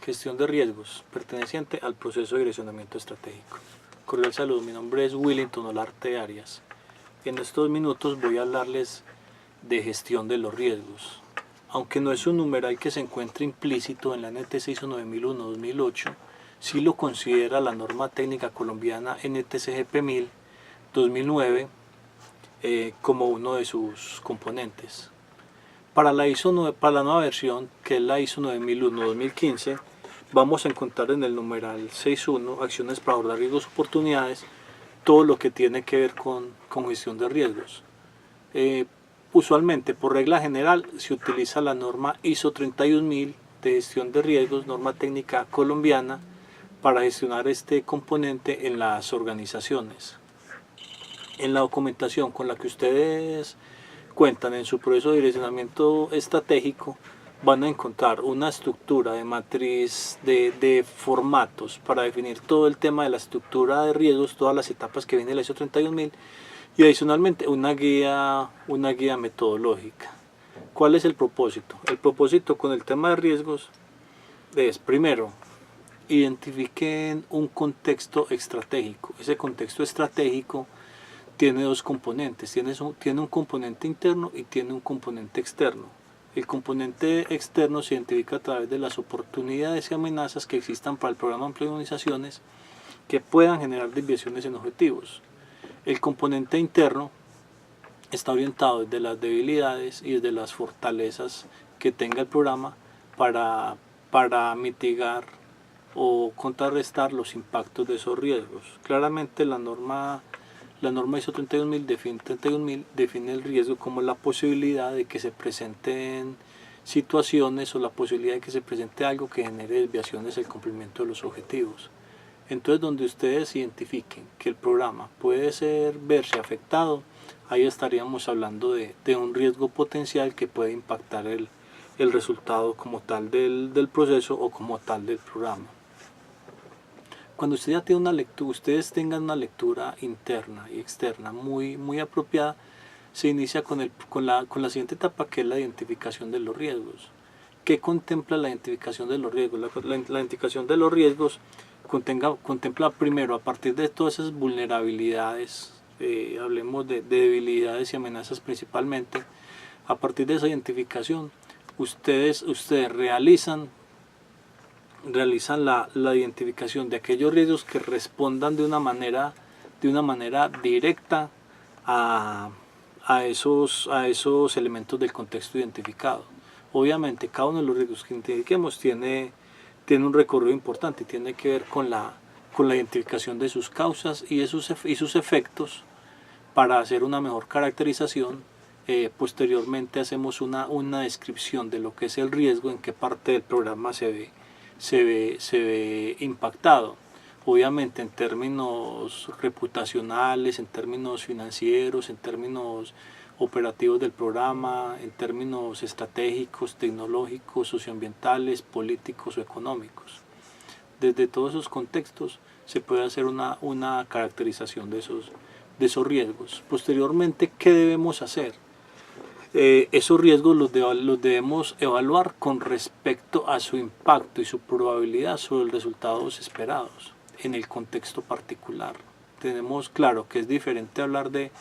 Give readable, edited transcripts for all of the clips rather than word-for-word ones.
Gestión de riesgos, perteneciente al proceso de direccionamiento estratégico. Cordial saludo, mi nombre es Willington Olarte Arias. En estos minutos voy a hablarles de gestión de los riesgos. Aunque no es un numeral que se encuentre implícito en la NTC ISO 9001-2008, sí lo considera la norma técnica colombiana NTCGP 1000 2009 como uno de sus componentes. Para la nueva versión, que es la ISO 9001-2015, vamos a encontrar en el numeral 6.1, acciones para abordar riesgos y oportunidades, todo lo que tiene que ver con gestión de riesgos. Usualmente, por regla general, se utiliza la norma ISO 31000 de gestión de riesgos, norma técnica colombiana, para gestionar este componente en las organizaciones. En la documentación con la que ustedes cuentan en su proceso de direccionamiento estratégico, van a encontrar una estructura de matriz de formatos para definir todo el tema de la estructura de riesgos, todas las etapas que viene la ISO 31000, y adicionalmente una guía metodológica. ¿Cuál es el propósito? El propósito con el tema de riesgos es, primero, identifiquen un contexto estratégico. Ese contexto estratégico tiene dos componentes, tiene un componente interno y tiene un componente externo. El componente externo se identifica a través de las oportunidades y amenazas que existan para el programa de implementaciones que puedan generar desviaciones en objetivos. El componente interno está orientado desde las debilidades y desde las fortalezas que tenga el programa para mitigar o contrarrestar los impactos de esos riesgos. Claramente la norma ISO 31000 define el riesgo como la posibilidad de que se presenten situaciones o la posibilidad de que se presente algo que genere desviaciones en el cumplimiento de los objetivos. Entonces, donde ustedes identifiquen que el programa puede verse afectado, ahí estaríamos hablando de un riesgo potencial que puede impactar el resultado como tal del proceso o como tal del programa. Cuando usted ya tiene ustedes tengan una lectura interna y externa muy apropiada, se inicia con la siguiente etapa, que es la identificación de los riesgos. ¿Qué contempla la identificación de los riesgos? La identificación de los riesgos contempla primero, a partir de todas esas vulnerabilidades, hablemos de debilidades y amenazas principalmente, a partir de esa identificación, ustedes realizan la identificación de aquellos riesgos que respondan de una manera directa a esos elementos del contexto identificado. Obviamente cada uno de los riesgos que identifiquemos tiene un recorrido importante, tiene que ver con la identificación de sus causas y sus efectos para hacer una mejor caracterización. Posteriormente hacemos una descripción de lo que es el riesgo, en qué parte del programa se ve impactado. Obviamente en términos reputacionales, en términos financieros, en términos operativos del programa, en términos estratégicos, tecnológicos, socioambientales, políticos o económicos. Desde todos esos contextos se puede hacer una caracterización de esos riesgos. Posteriormente, ¿qué debemos hacer? Esos riesgos los debemos evaluar con respecto a su impacto y su probabilidad sobre los resultados esperados en el contexto particular. Tenemos claro que es diferente hablar de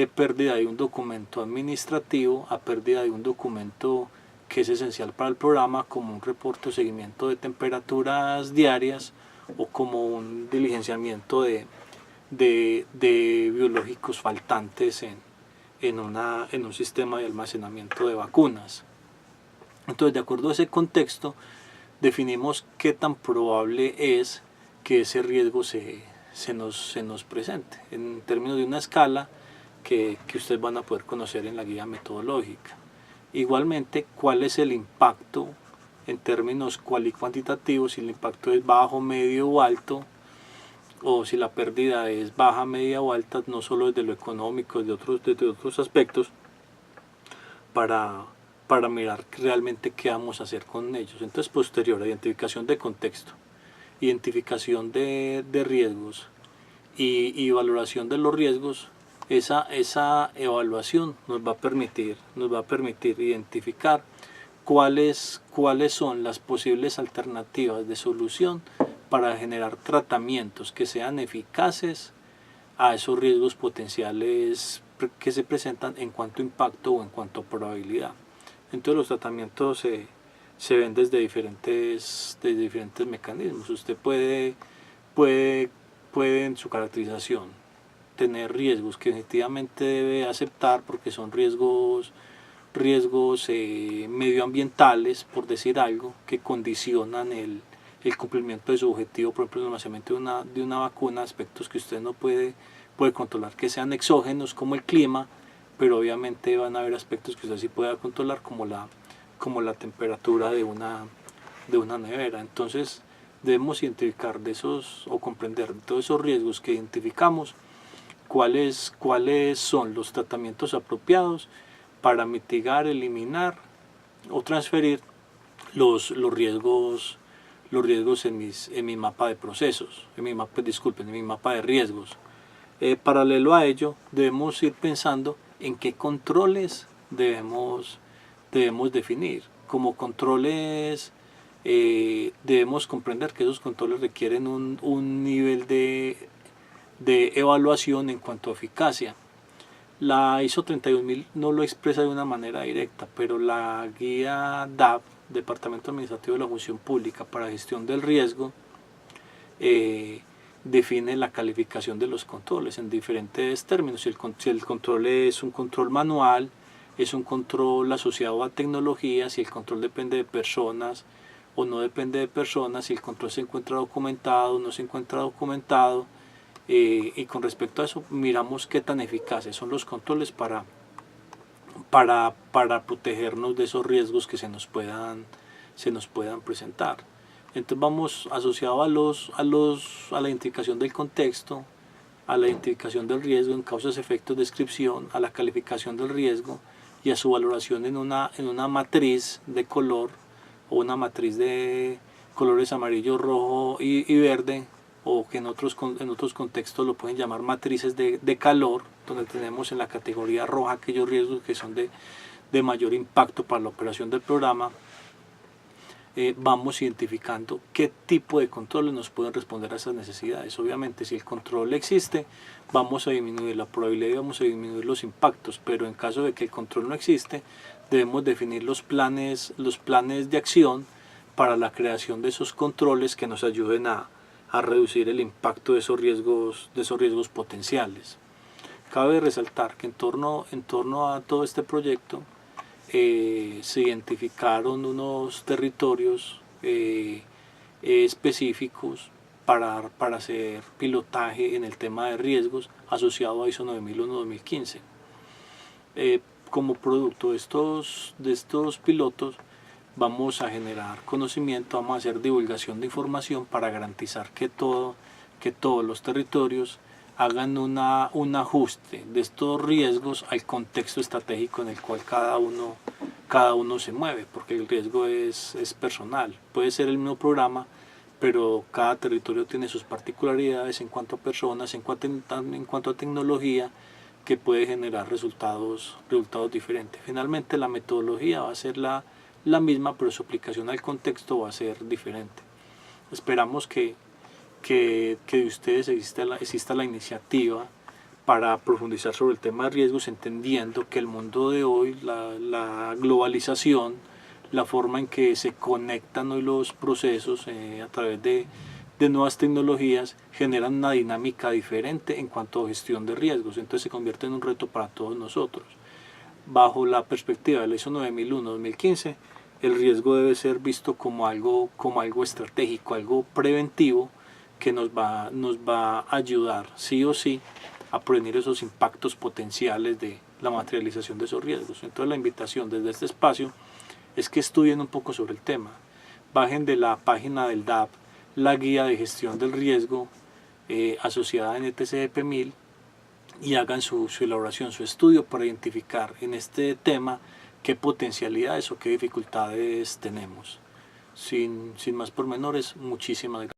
pérdida de un documento administrativo a pérdida de un documento que es esencial para el programa, como un reporte o seguimiento de temperaturas diarias o como un diligenciamiento de biológicos faltantes en un sistema de almacenamiento de vacunas. Entonces, de acuerdo a ese contexto, definimos qué tan probable es que ese riesgo se nos presente en términos de una escala que ustedes van a poder conocer en la guía metodológica. Igualmente, cuál es el impacto en términos cuantitativos, si el impacto es bajo, medio o alto, o si la pérdida es baja, media o alta, no solo desde lo económico, desde otros aspectos, para mirar realmente qué vamos a hacer con ellos. Entonces, posterior a identificación de contexto, identificación de riesgos y valoración de los riesgos, esa evaluación nos va a permitir identificar cuáles son las posibles alternativas de solución para generar tratamientos que sean eficaces a esos riesgos potenciales que se presentan en cuanto a impacto o en cuanto a probabilidad. Entonces los tratamientos se ven desde diferentes mecanismos. Usted puede en su caracterización tener riesgos que efectivamente debe aceptar porque son riesgos medioambientales, por decir algo, que condicionan el cumplimiento de su objetivo, por ejemplo el almacenamiento de una vacuna, aspectos que usted no puede controlar que sean exógenos como el clima, pero obviamente van a haber aspectos que usted sí pueda controlar como la temperatura de una nevera. Entonces debemos identificar o comprender todos esos riesgos que identificamos, cuáles son los tratamientos apropiados para mitigar, eliminar o transferir los riesgos en mi mapa de procesos, en mi mapa de riesgos. Paralelo a ello, debemos ir pensando en qué controles debemos definir. Como controles, debemos comprender que esos controles requieren un nivel de evaluación en cuanto a eficacia. La ISO 31000 no lo expresa de una manera directa, pero la guía DAP, Departamento Administrativo de la Función Pública para Gestión del Riesgo, define la calificación de los controles en diferentes términos. Si el control es un control manual, es un control asociado a tecnología, si el control depende de personas o no depende de personas, si el control se encuentra documentado o no se encuentra documentado. Y con respecto a eso miramos qué tan eficaces son los controles para protegernos de esos riesgos que se nos puedan presentar. Entonces vamos asociado a la identificación del contexto, a la identificación del riesgo en causas, efectos, descripción, a la calificación del riesgo y a su valoración en una matriz de color o una matriz de colores amarillo, rojo y verde, o que en otros contextos lo pueden llamar matrices de calor, donde tenemos en la categoría roja aquellos riesgos que son de mayor impacto para la operación del programa. Vamos identificando qué tipo de controles nos pueden responder a esas necesidades. Obviamente, si el control existe, vamos a disminuir la probabilidad y vamos a disminuir los impactos, pero en caso de que el control no existe, debemos definir los planes de acción para la creación de esos controles que nos ayuden a reducir el impacto de esos riesgos potenciales. Cabe resaltar que en torno a todo este proyecto se identificaron unos territorios específicos para hacer pilotaje en el tema de riesgos asociado a ISO 9001-2015. Como producto de estos pilotos, vamos a generar conocimiento, vamos a hacer divulgación de información para garantizar que todos los territorios hagan un ajuste de estos riesgos al contexto estratégico en el cual cada uno se mueve, porque el riesgo es personal. Puede ser el mismo programa, pero cada territorio tiene sus particularidades en cuanto a personas, en cuanto a tecnología, que puede generar resultados diferentes. Finalmente la metodología va a ser la misma, pero su aplicación al contexto va a ser diferente. Esperamos que de ustedes exista la iniciativa para profundizar sobre el tema de riesgos, entendiendo que el mundo de hoy, la globalización, la forma en que se conectan hoy los procesos a través de nuevas tecnologías, generan una dinámica diferente en cuanto a gestión de riesgos. Entonces se convierte en un reto para todos nosotros. Bajo la perspectiva del ISO 9001-2015, el riesgo debe ser visto como algo estratégico, algo preventivo, que nos va a ayudar sí o sí a prevenir esos impactos potenciales de la materialización de esos riesgos. Entonces la invitación desde este espacio es que estudien un poco sobre el tema. Bajen de la página del DAP la guía de gestión del riesgo asociada a NTCP 1000 y hagan su elaboración, su estudio para identificar en este tema qué potencialidades o qué dificultades tenemos. Sin más pormenores, muchísimas gracias.